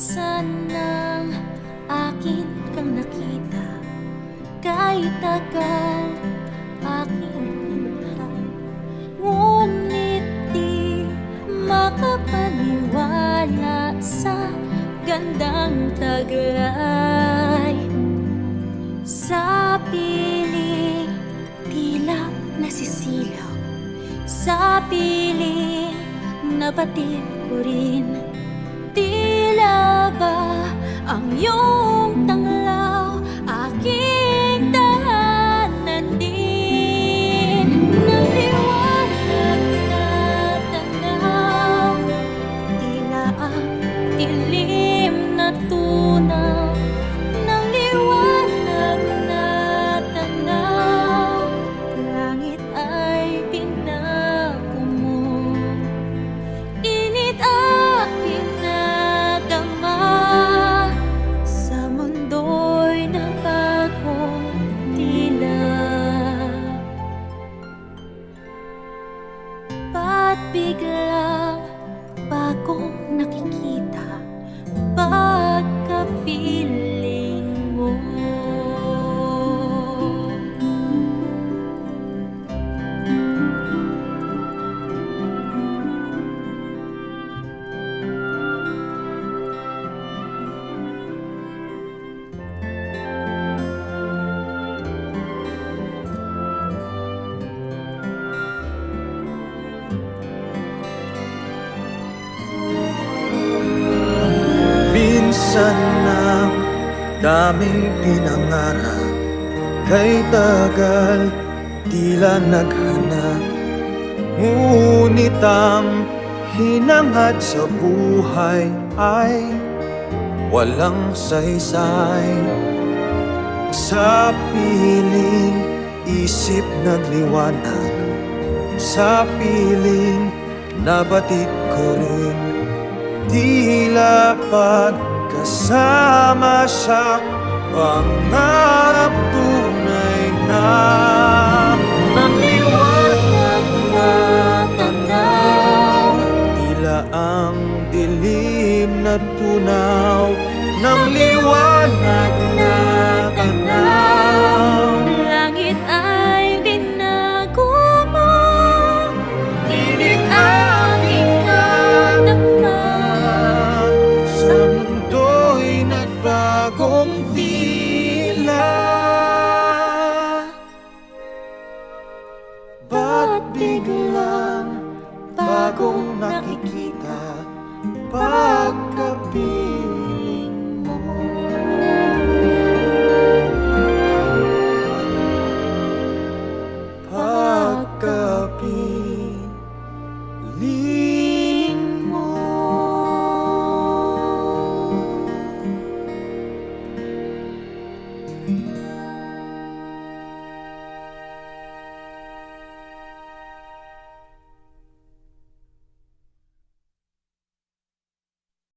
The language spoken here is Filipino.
Minsan lang akin kang nakita, kahit tagal aking hintay. Ngunit di makapaniwala sa gandang taglay. Sa piling tila nasisilaw, sa piling nabatid ko rin. Tila ba ang iyong tanglaw aking tahanan din? Naliwanag na tanaw, tila ang dilim na tunaw ng liwanag na tanaw. Langit ay binago mo, init aking nadama. Sa mundo'y nagbago tila. Ba't biglang bagong nakikita pagkapiling mo? Minsan ng daming pinangarap, kay tagal tila naghanap. Ngunit ang hinangad sa buhay ay walang saysay. Sa piling isip nagliwanag, sa piling nabatid ko rin. Tila pagkasama sa pangarap tunay na. Ng liwanag na tanaw, tila ang dilim na tunaw ng liwanag na tanaw. Langit ay binago mo, init aking nadama. Sa mundo'y nagbagong tila. Ba't biglang bagong nakikita pagkapiling mo? Pagkapiling